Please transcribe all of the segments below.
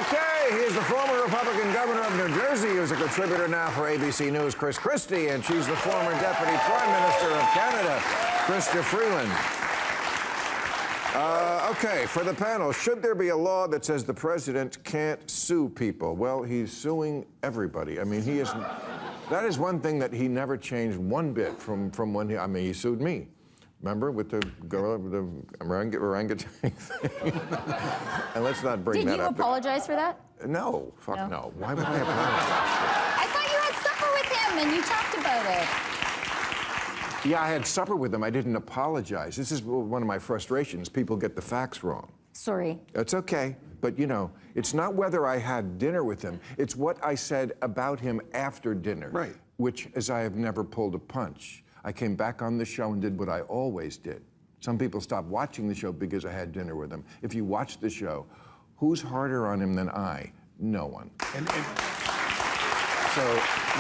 Okay, he is the former Republican governor of New Jersey, who's a contributor now for ABC News, Chris Christie, and she's the former Deputy Prime Minister of Canada, Chrystia Freeland. Okay, for the panel, should there be a law that says the president can't sue people? Well, he's suing everybody. I mean, he is. That is one thing that he never changed one bit from when he. I mean, he sued me. Remember with the gorilla, the orangutan thing? And let's not bring that up. Did you apologize for that? No, fuck no. Why would I apologize? I thought you had supper with him and you talked about it. Yeah, I had supper with him. I didn't apologize. This is one of my frustrations. People get the facts wrong. Sorry. It's okay. But, you know, it's not whether I had dinner with him. It's what I said about him after dinner. Right. Which is I have never pulled a punch. I came back on the show and did what I always did. Some people stopped watching the show because I had dinner with him. If you watch the show, who's harder on him than I? No one. And so,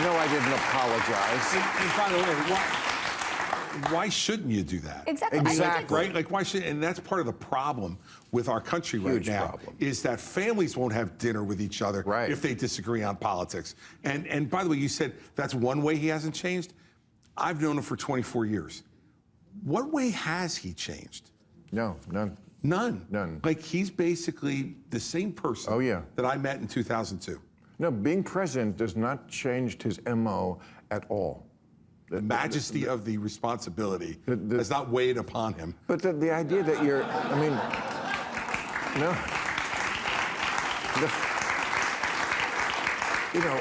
no, I didn't apologize. And by the way, why shouldn't you do that? Exactly. Exactly. Right? Like, why should? And that's part of the problem with our country right now. Problem. Is that families won't have dinner with each other if they disagree on politics. And by the way, you said that's one way he hasn't changed. I've known him for 24 years. What way has he changed? No, none. None. None. Like, he's basically the same person that I met in 2002. No, being president does not change his MO at all. The majesty of the responsibility has not weighed upon him. But the idea that you're, I mean, no. You know,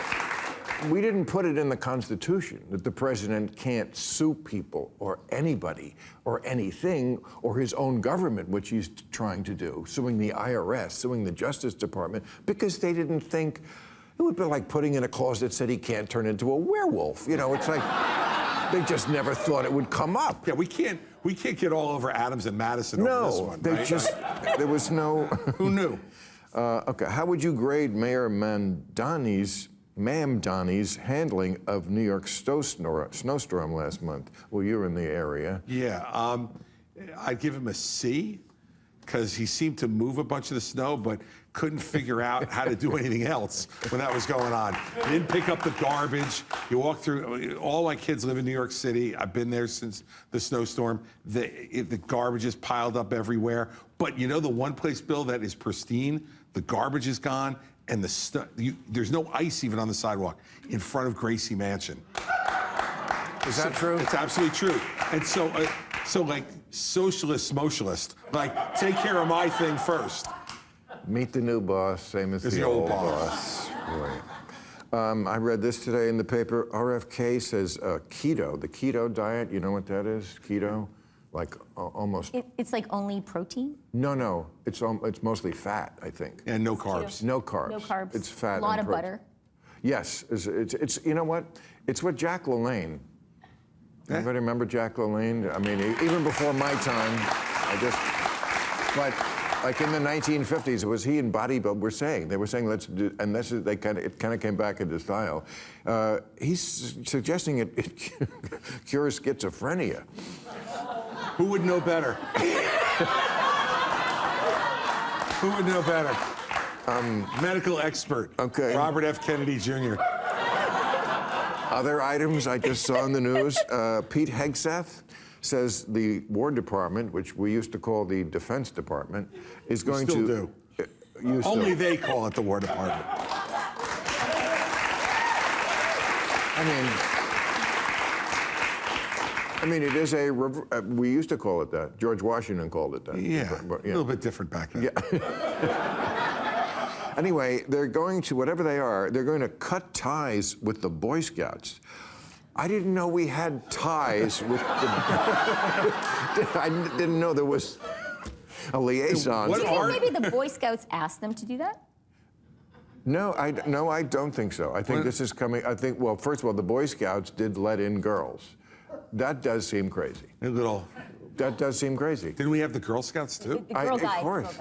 we didn't put it in the Constitution that the president can't sue people or anybody or anything or his own government, which he's trying to do, suing the IRS, suing the Justice Department, because they didn't think, it would be like putting in a clause that said he can't turn into a werewolf. You know, it's like, they just never thought it would come up. Yeah, we can't get all over Adams and Madison over this one, they right? just, there was no... Who knew? Okay, how would you grade Mayor Ma'am Donnie's handling of New York's snowstorm last month? Well, you're in the area. Yeah, I'd give him a C, because he seemed to move a bunch of the snow, but couldn't figure out how to do anything else when that was going on. He didn't pick up the garbage. You walk through, all my kids live in New York City. I've been there since the snowstorm. The garbage is piled up everywhere. But you know the one place, Bill, that is pristine? The garbage is gone, and there's no ice even on the sidewalk in front of Gracie Mansion. Is that true? It's absolutely true. And so like, socialist, motionalist, like, take care of my thing first. Meet the new boss, same as the old boss. Right. I read this today in the paper. RFK says keto, the keto diet, you know what that is? Keto? Like almost... It's like only protein? No, it's mostly fat, I think. And no carbs. Keto. No carbs. No carbs. It's fat and A lot of protein. butter. Yes, it's you know what? It's what Jack LaLanne. Anybody remember Jack LaLanne? I mean, even before my time, but like in the 1950s, it was he and bodybuilders were saying. They were saying, let's do, and it kind of came back into style. He's suggesting it cures schizophrenia. Who would know better? Who would know better? Medical expert. Okay. Robert F. Kennedy Jr. Other items I just saw in the news, Pete Hegseth says the War Department, which we used to call the Defense Department, is going still to... do. Only they call it the War Department. I mean, it is we used to call it that. George Washington called it that. Yeah, a little bit different back then. Yeah. Anyway, they're going to, whatever they are, they're going to cut ties with the Boy Scouts. I didn't know we had ties with the... I didn't know there was a liaison. Do you think maybe the Boy Scouts asked them to do that? No, I don't think so. I think this is coming, well, first of all, the Boy Scouts did let in girls. That does seem crazy. That does seem crazy. Didn't we have the Girl Scouts too? Girl Guides. Of course.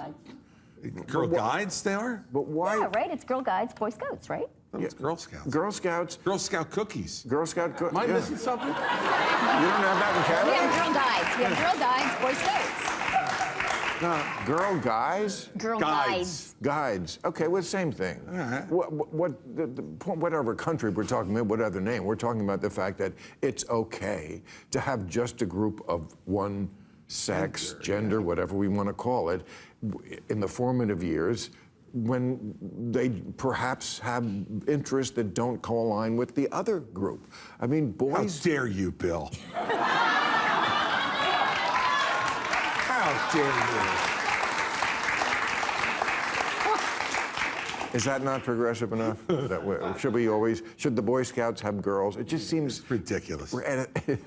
Girl Guides, they are? But why? Yeah, right? It's Girl Guides, Boy Scouts, right? No, it's Girl Scouts. Girl Scouts. Girl Scout cookies. Girl Scout cookies. Am I missing something? You don't have that in Canada? We have Girl Guides. We have Girl Guides, Boy Scouts. Girl guys? Girl Guides. guides. Guides. Okay, well, same thing. All right. Whatever country we're talking about, what other name, we're talking about the fact that it's okay to have just a group of one sex, gender, whatever we want to call it, in the formative years when they perhaps have interests that don't co-align with the other group. I mean, How boys... dare you, Bill? How dare Is that not progressive enough? Should the Boy Scouts have girls? It just seems you? Ridiculous. we're at a,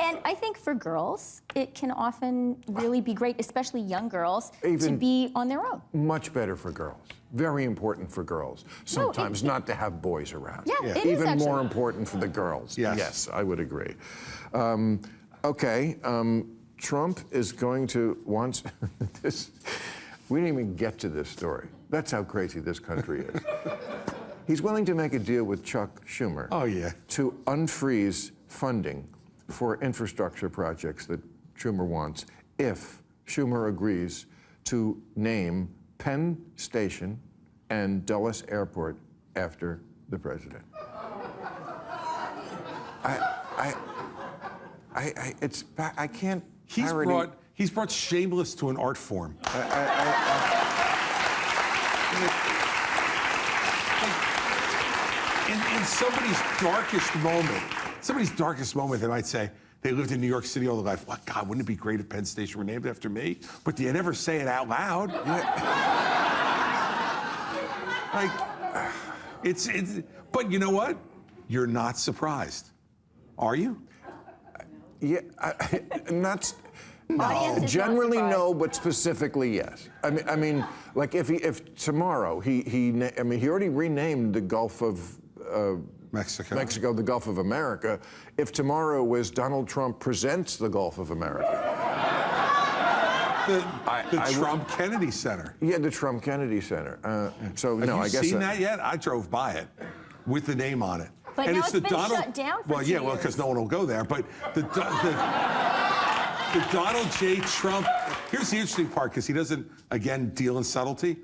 And I think for girls, it can often really be great, especially young girls, to Even- be on their own. much better for girls. Very important for girls. Sometimes not to have boys around. Yeah, it is Even actually. more important for the girls. Yes. Yes, I would agree. Trump is going to once this. We didn't even get to this story. That's how crazy this country is. He's willing to make a deal with Chuck Schumer. Oh, yeah. To unfreeze funding for infrastructure projects that Schumer wants if Schumer agrees to name Penn Station and Dulles Airport after the president. I can't parody. He's brought Shameless to an art form. In somebody's darkest moment, they might say, they lived in New York City all their life. Well, God, wouldn't it be great if Penn Station were named after me? But do you never say it out loud? Like, it's. But you know what? You're not surprised, are you? Yeah, not. Audience is Generally not no, but specifically yes. I mean, like if tomorrow he already renamed the Gulf of Mexico. the Gulf of America. If tomorrow was Donald Trump presents the Gulf of America. The Trump Kennedy Center. Yeah, the Trump Kennedy Center. Have you seen that yet? I drove by it with the name on it. But and now it's it's the been Donald. shut down for well, 2 yeah, well, years. because no one will go there. But the Donald J. Trump. Here's the interesting part, because he doesn't again deal in subtlety.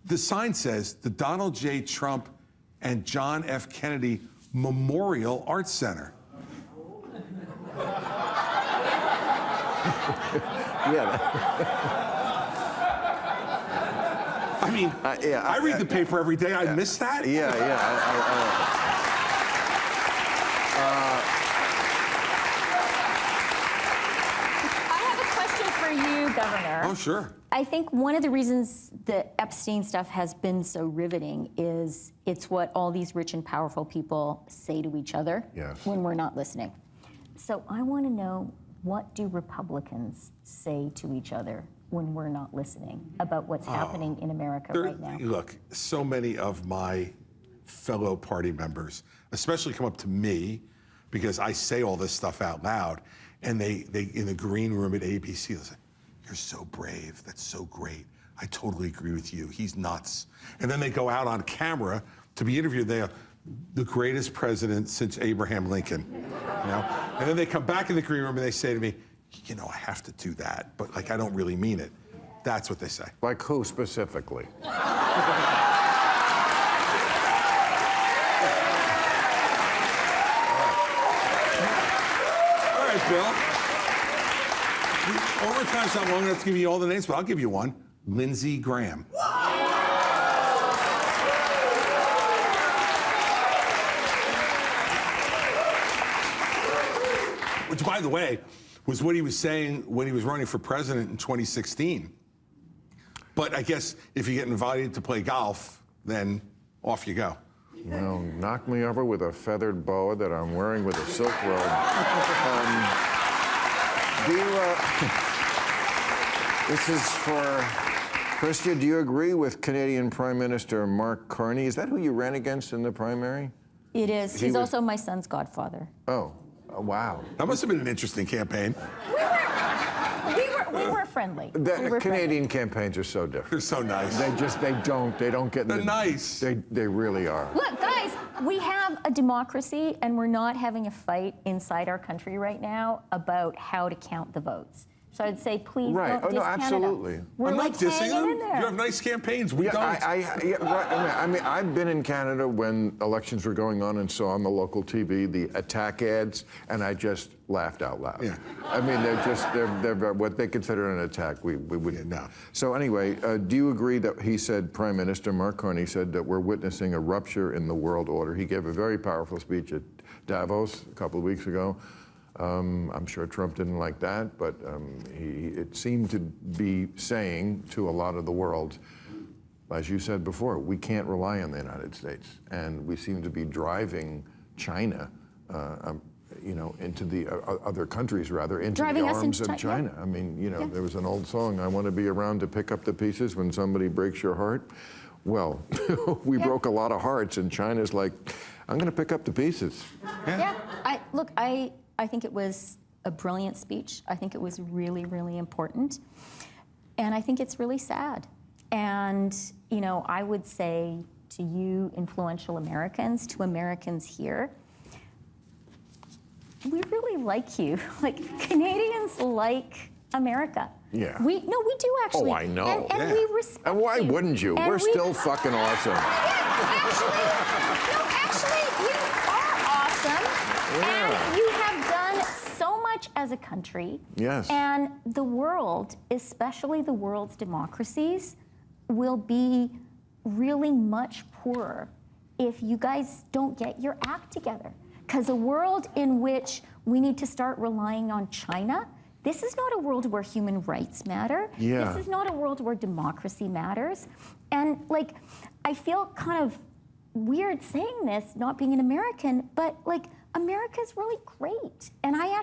The sign says the Donald J. Trump and John F. Kennedy Memorial Arts Center. Yeah. I mean, yeah, I read the paper every day. I miss that. Yeah. I have a question for you, Governor. Oh, sure. I think one of the reasons the Epstein stuff has been so riveting is it's what all these rich and powerful people say to each other when we're not listening. So I want to know, what do Republicans say to each other when we're not listening about what's happening in America right now? Look, so many of my fellow party members, especially come up to me because I say all this stuff out loud, and they in the green room at ABC, they say, "You're so brave. That's so great. I totally agree with you. He's nuts." And then they go out on camera to be interviewed. They are the greatest president since Abraham Lincoln, you know? And then they come back in the green room and they say to me, "You know, I have to do that, but like I don't really mean it." That's what they say. Like who specifically? All right, Bill. Overtime's not long enough to give you all the names, but I'll give you one. Lindsey Graham. Which, by the way, was what he was saying when he was running for president in 2016. But I guess if you get invited to play golf, then off you go. Well, knock me over with a feathered boa that I'm wearing with a silk robe. This is for Chrystia. Do you agree with Canadian Prime Minister Mark Carney? Is that who you ran against in the primary? It is. He He's was- also my son's godfather. Oh, wow. That must have been an interesting campaign. We were friendly. The We were Canadian campaigns are so different. They're so nice. They don't get. They're nice. They really are. Look, guys, we have a democracy, and we're not having a fight inside our country right now about how to count the votes. So I'd say, please Right. don't Oh, no, diss Canada. absolutely. We're I'm like not dissing hanging them. in there. You have nice campaigns. We don't. I mean, I've been in Canada when elections were going on and saw on the local TV the attack ads, and I just laughed out loud. Yeah. I mean, they're what they consider an attack. We wouldn't. Yeah, no. So anyway, do you agree that he said, Prime Minister Mark Carney said that we're witnessing a rupture in the world order? He gave a very powerful speech at Davos a couple of weeks ago. I'm sure Trump didn't like that, but it seemed to be saying to a lot of the world, as you said before, we can't rely on the United States, and we seem to be driving China, into the other countries, rather, into Driving the us arms into of China, China. I mean, there was an old song, I want to be around to pick up the pieces when somebody breaks your heart. Well, we broke a lot of hearts, and China's like, I'm going to pick up the pieces. Yeah. I think it was a brilliant speech. I think it was really, really important. And I think it's really sad. And, I would say to you, influential Americans, to Americans here, we really like you. Like, Canadians like America. Yeah. We do actually. Oh, I know. And we respect And why you. wouldn't you? And We're still fucking awesome. Actually, you are awesome. Yeah. And you have done so much as a country. Yes. And the world, especially the world's democracies, will be really much poorer if you guys don't get your act together. Because a world in which we need to start relying on China, this is not a world where human rights matter. Yeah. This is not a world where democracy matters. And I feel kind of weird saying this, not being an American, but America's really great. And I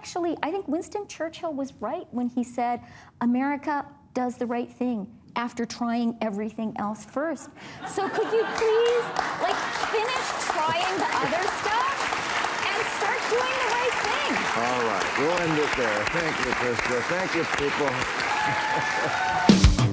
think Winston Churchill was right when he said, America does the right thing after trying everything else first. So could you please finish trying the other stuff and start doing the right thing? All right, we'll end it there. Thank you, Chrystia. Thank you, people.